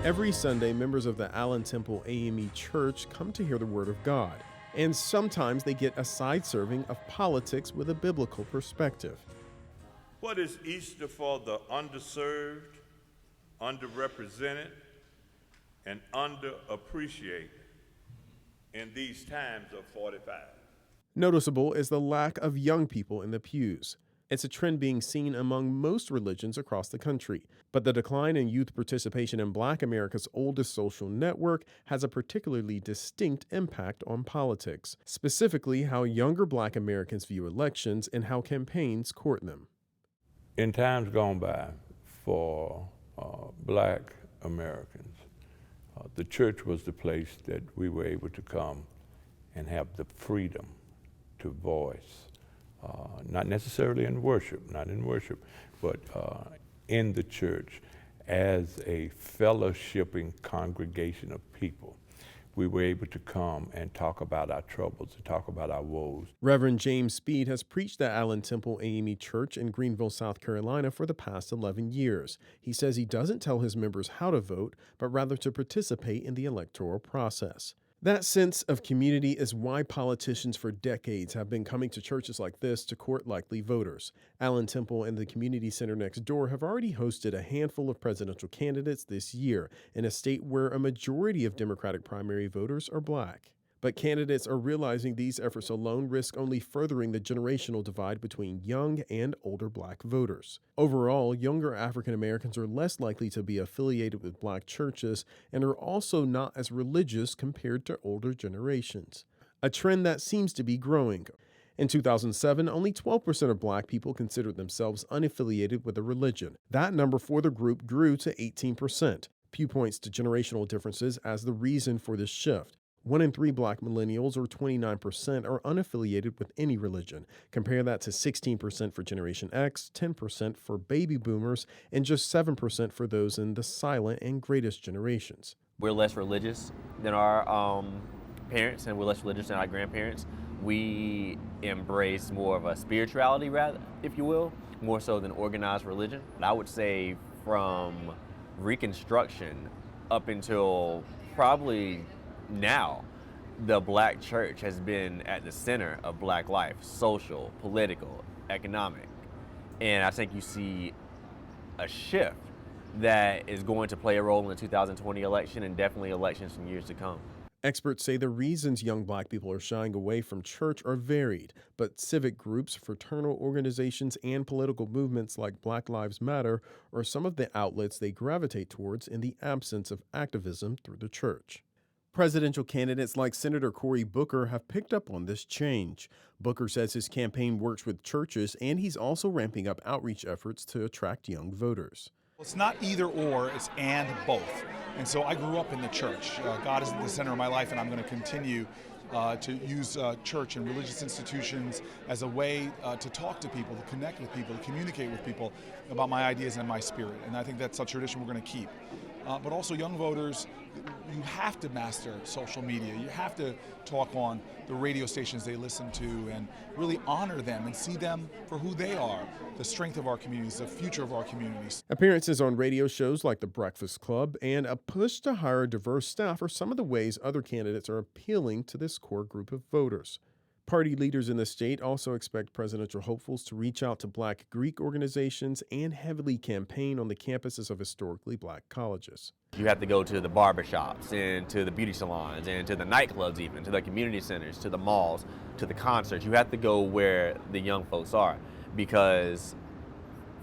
Every Sunday, members of the Allen Temple AME Church come to hear the Word of God, and sometimes they get a side serving of politics with a biblical perspective. What is Easter for the underserved, underrepresented, and underappreciated in these times of 45? Noticeable is the lack of young people in the pews. It's a trend being seen among most religions across the country. But the decline in youth participation in Black America's oldest social network has a particularly distinct impact on politics, specifically how younger Black Americans view elections and how campaigns court them. In times gone by, for Black Americans, the church was the place that we were able to come and have the freedom to voice. Not necessarily in worship, but in the church as a fellowshipping congregation of people. We were able to come and talk about our troubles, to talk about our woes. Reverend James Speed has preached at Allen Temple AME Church in Greenville, South Carolina for the past 11 years. He says he doesn't tell his members how to vote, but rather to participate in the electoral process. That sense of community is why politicians for decades have been coming to churches like this to court likely voters. Allen Temple and the community center next door have already hosted a handful of presidential candidates this year in a state where a majority of Democratic primary voters are Black. But candidates are realizing these efforts alone risk only furthering the generational divide between young and older Black voters. Overall, younger African Americans are less likely to be affiliated with Black churches and are also not as religious compared to older generations, a trend that seems to be growing. In 2007, only 12% of Black people considered themselves unaffiliated with a religion. That number for the group grew to 18%. Pew points to generational differences as the reason for this shift. 1 in 3 Black millennials, or 29%, are unaffiliated with any religion. Compare that to 16% for Generation X, 10% for baby boomers, and just 7% for those in the silent and greatest generations. We're less religious than our parents, and we're less religious than our grandparents. We embrace more of a spirituality, rather, if you will, more so than organized religion. And I would say from Reconstruction up until probably now, the Black church has been at the center of Black life, social, political, economic. And I think you see a shift that is going to play a role in the 2020 election and definitely elections in years to come. Experts say the reasons young Black people are shying away from church are varied, but civic groups, fraternal organizations, and political movements like Black Lives Matter are some of the outlets they gravitate towards in the absence of activism through the church. Presidential candidates like Senator Cory Booker have picked up on this change. Booker says his campaign works with churches, and he's also ramping up outreach efforts to attract young voters. It's not either or, it's and both. And so I grew up in the church. God is at the center of my life, and I'm going to continue to use church and religious institutions as a way to talk to people, to connect with people, to communicate with people about my ideas and my spirit. And I think that's a tradition we're going to keep. But also young voters, you have to master social media. You have to talk on the radio stations they listen to and really honor them and see them for who they are, the strength of our communities, the future of our communities. Appearances on radio shows like The Breakfast Club and a push to hire diverse staff are some of the ways other candidates are appealing to this core group of voters. Party leaders in the state also expect presidential hopefuls to reach out to Black Greek organizations and heavily campaign on the campuses of historically Black colleges. You have to go to the barbershops and to the beauty salons and to the nightclubs, even to the community centers, to the malls, to the concerts. You have to go where the young folks are, because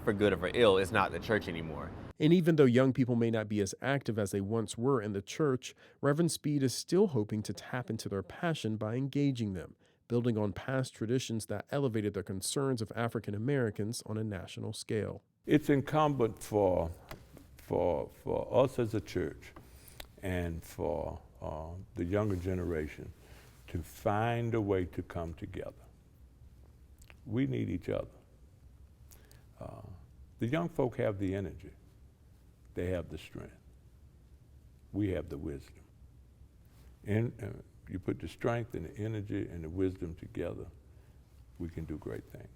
for good or for ill, it's not the church anymore. And even though young people may not be as active as they once were in the church, Reverend Speed is still hoping to tap into their passion by engaging them, building on past traditions that elevated the concerns of African Americans on a national scale. It's incumbent for us as a church and for the younger generation to find a way to come together. We need each other. The young folk have the energy. They have the strength. We have the wisdom. And you put the strength and the energy and the wisdom together, we can do great things.